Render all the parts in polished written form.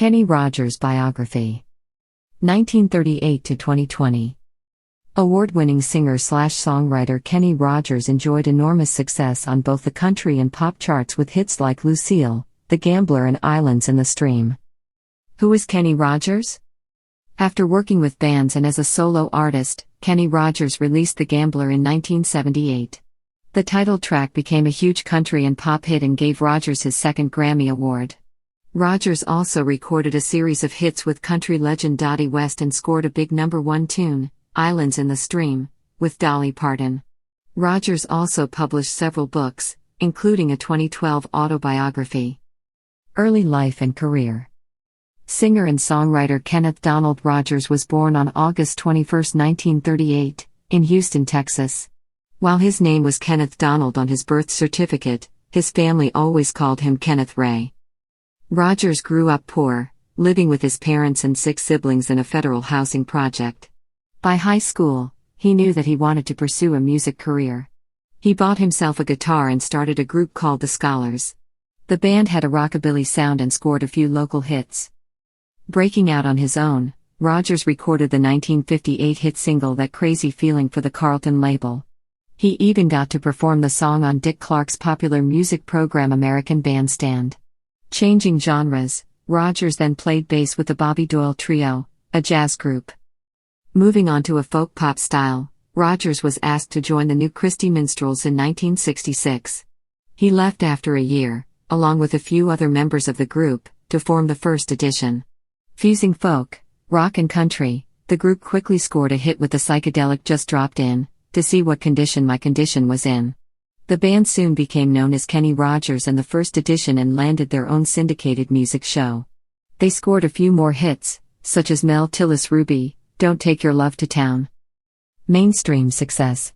Kenny Rogers Biography. 1938 to 2020. Award-winning singer/songwriter Kenny Rogers enjoyed enormous success on both the country and pop charts with hits like Lucille, The Gambler and Islands in the Stream. Who is Kenny Rogers? After working with bands and as a solo artist, Kenny Rogers released The Gambler in 1978. The title track became a huge country and pop hit and gave Rogers his second Grammy Award. Rogers also recorded a series of hits with country legend Dottie West and scored a big #1 tune, Islands in the Stream, with Dolly Parton. Rogers also published several books, including a 2012 autobiography. Early life and career. Singer and songwriter Kenneth Donald Rogers was born on August 21, 1938, in Houston, Texas. While his name was Kenneth Donald on his birth certificate, his family always called him Kenneth Ray. Rogers grew up poor, living with his parents and 6 siblings in a federal housing project. By high school, he knew that he wanted to pursue a music career. He bought himself a guitar and started a group called the Scholars. The band had a rockabilly sound and scored a few local hits. Breaking out on his own, Rogers recorded the 1958 hit single That Crazy Feeling for the Carlton label. He even got to perform the song on Dick Clark's popular music program American Bandstand. Changing genres, Rogers then played bass with the Bobby Doyle Trio, a jazz group. Moving on to a folk pop style, Rogers was asked to join the New Christy Minstrels in 1966. He left after a year, along with a few other members of the group, to form the First Edition. Fusing folk, rock and country, the group quickly scored a hit with the psychedelic Just Dropped In, To See What Condition My Condition Was In. The band soon became known as Kenny Rogers and the First Edition and landed their own syndicated music show. They scored a few more hits, such as Mel Tillis' Ruby, Don't Take Your Love to Town. Mainstream success.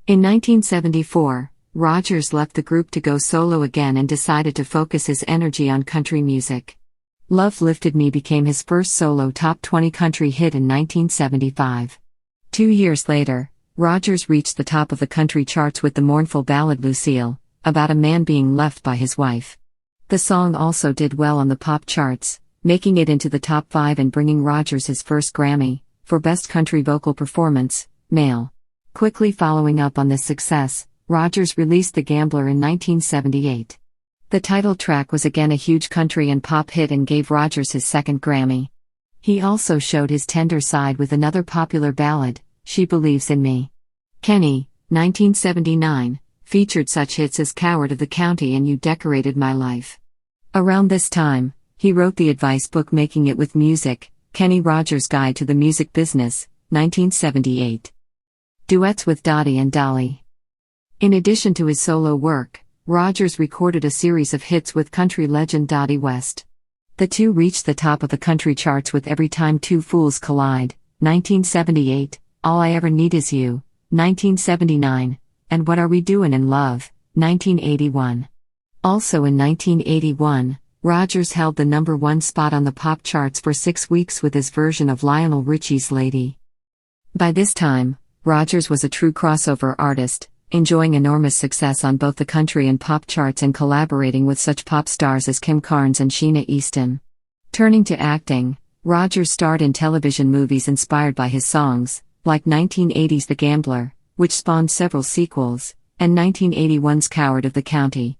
In 1974, Rogers left the group to go solo again and decided to focus his energy on country music. Love Lifted Me became his first solo top 20 country hit in 1975. 2 years later, Rogers reached the top of the country charts with the mournful ballad Lucille, about a man being left by his wife. The song also did well on the pop charts, making it into the top 5 and bringing Rogers his first Grammy, for Best Country Vocal Performance, Male. Quickly following up on this success, Rogers released The Gambler in 1978. The title track was again a huge country and pop hit and gave Rogers his second Grammy. He also showed his tender side with another popular ballad, She Believes in Me. Kenny, 1979, featured such hits as Coward of the County and You Decorated My Life. Around this time, he wrote the advice book Making It with Music, Kenny Rogers' Guide to the Music Business, 1978. Duets with Dottie and Dolly. In addition to his solo work, Rogers recorded a series of hits with country legend Dottie West. The two reached the top of the country charts with Every Time Two Fools Collide, 1978, All I Ever Need Is You, 1979, and What Are We Doin' in Love, 1981. Also in 1981, Rogers held the #1 spot on the pop charts for 6 weeks with his version of Lionel Richie's Lady. By this time, Rogers was a true crossover artist, enjoying enormous success on both the country and pop charts and collaborating with such pop stars as Kim Carnes and Sheena Easton. Turning to acting, Rogers starred in television movies inspired by his songs, like 1980's The Gambler, which spawned several sequels, and 1981's Coward of the County.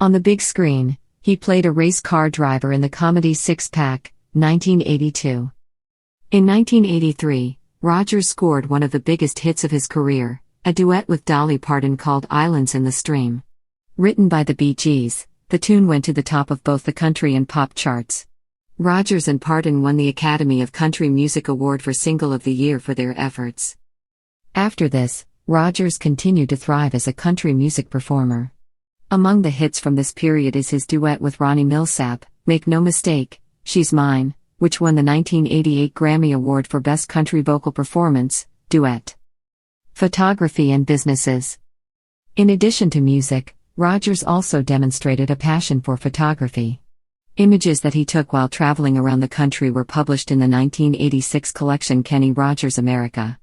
On the big screen, he played a race car driver in the comedy Six Pack, 1982. In 1983, Rogers scored one of the biggest hits of his career, a duet with Dolly Parton called Islands in the Stream. Written by the Bee Gees, the tune went to the top of both the country and pop charts. Rogers and Parton won the Academy of Country Music Award for Single of the Year for their efforts. After this, Rogers continued to thrive as a country music performer. Among the hits from this period is his duet with Ronnie Milsap, Make No Mistake, She's Mine, which won the 1988 Grammy Award for Best Country Vocal Performance, Duet. Photography and businesses. In addition to music, Rogers also demonstrated a passion for photography. Images that he took while traveling around the country were published in the 1986 collection Kenny Rogers America.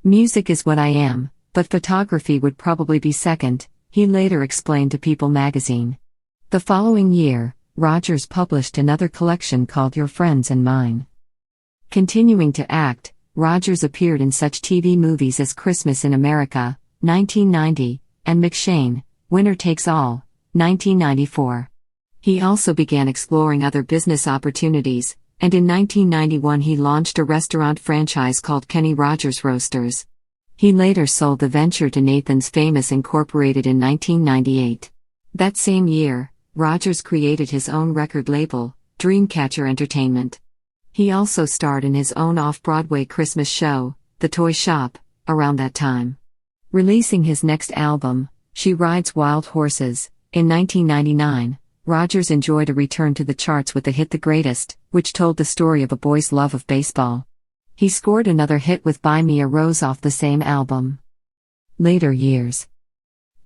Music is what I am, but photography would probably be second, he later explained to People magazine. The following year, Rogers published another collection called Your Friends and Mine. Continuing to act, Rogers appeared in such TV movies as Christmas in America, 1990, and McShane, Winner Takes All, 1994. He also began exploring other business opportunities, and in 1991 he launched a restaurant franchise called Kenny Rogers Roasters. He later sold the venture to Nathan's Famous Incorporated in 1998. That same year, Rogers created his own record label, Dreamcatcher Entertainment. He also starred in his own off-Broadway Christmas show, The Toy Shop, around that time. Releasing his next album, She Rides Wild Horses, in 1999, Rogers enjoyed a return to the charts with the hit The Greatest, which told the story of a boy's love of baseball. He scored another hit with Buy Me a Rose off the same album. Later years.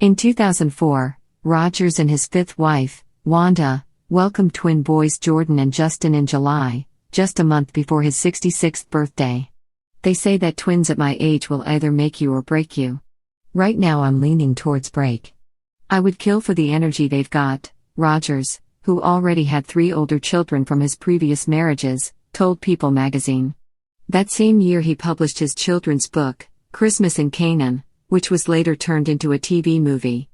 In 2004, Rogers and his fifth wife, Wanda, welcomed twin boys Jordan and Justin in July, just a month before his 66th birthday. They say that twins at my age will either make you or break you. Right now I'm leaning towards break. I would kill for the energy they've got, Rogers, who already had 3 older children from his previous marriages, told People magazine. That same year he published his children's book, Christmas in Canaan, which was later turned into a TV movie.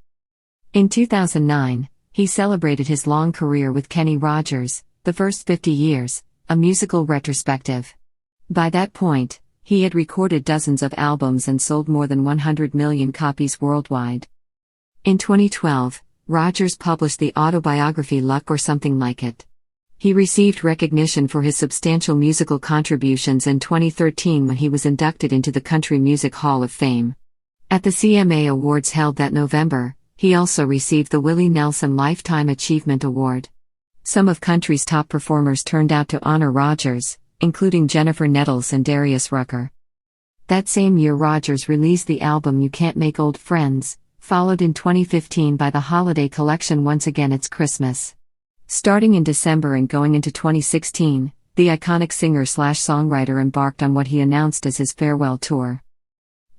In 2009, he celebrated his long career with Kenny Rogers, The First 50 Years, a musical retrospective. By that point, he had recorded dozens of albums and sold more than 100 million copies worldwide. In 2012, Rogers published the autobiography Luck or Something Like It. He received recognition for his substantial musical contributions in 2013 when he was inducted into the Country Music Hall of Fame. At the CMA Awards held that November, he also received the Willie Nelson Lifetime Achievement Award. Some of country's top performers turned out to honor Rogers, including Jennifer Nettles and Darius Rucker. That same year Rogers released the album You Can't Make Old Friends, followed in 2015 by the holiday collection Once Again It's Christmas. Starting in December and going into 2016, the iconic singer-songwriter embarked on what he announced as his farewell tour.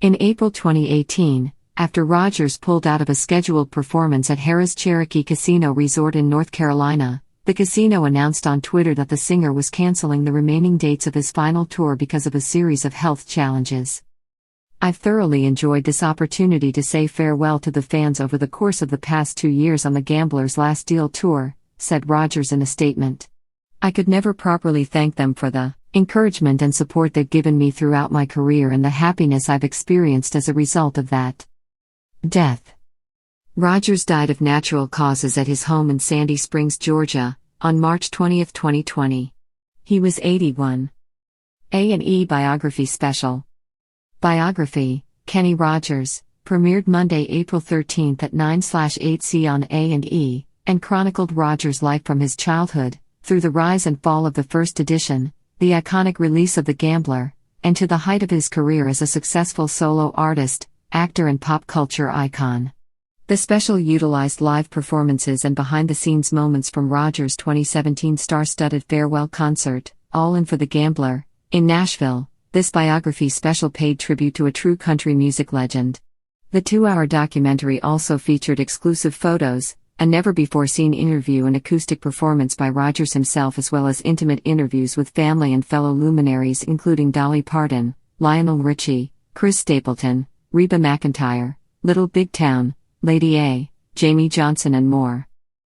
In April 2018, after Rogers pulled out of a scheduled performance at Harrah's Cherokee Casino Resort in North Carolina, the casino announced on Twitter that the singer was canceling the remaining dates of his final tour because of a series of health challenges. I've thoroughly enjoyed this opportunity to say farewell to the fans over the course of the past 2 years on the Gamblers' Last Deal tour, said Rogers in a statement. I could never properly thank them for the encouragement and support they've given me throughout my career and the happiness I've experienced as a result of that. Death. Rogers died of natural causes at his home in Sandy Springs, Georgia, on March 20, 2020. He was 81. A&E Biography Special. Biography, Kenny Rogers, premiered Monday, April 13 at 9/8 on A&E, and chronicled Rogers' life from his childhood, through the rise and fall of the first edition, the iconic release of The Gambler, and to the height of his career as a successful solo artist, actor and pop culture icon. The special utilized live performances and behind-the-scenes moments from Rogers' 2017 star-studded farewell concert, All In for the Gambler, in Nashville. This biography special paid tribute to a true country music legend. The 2-hour documentary also featured exclusive photos, a never-before-seen interview and acoustic performance by Rogers himself, as well as intimate interviews with family and fellow luminaries including Dolly Parton, Lionel Richie, Chris Stapleton, Reba McEntire, Little Big Town, Lady A, Jamie Johnson and more.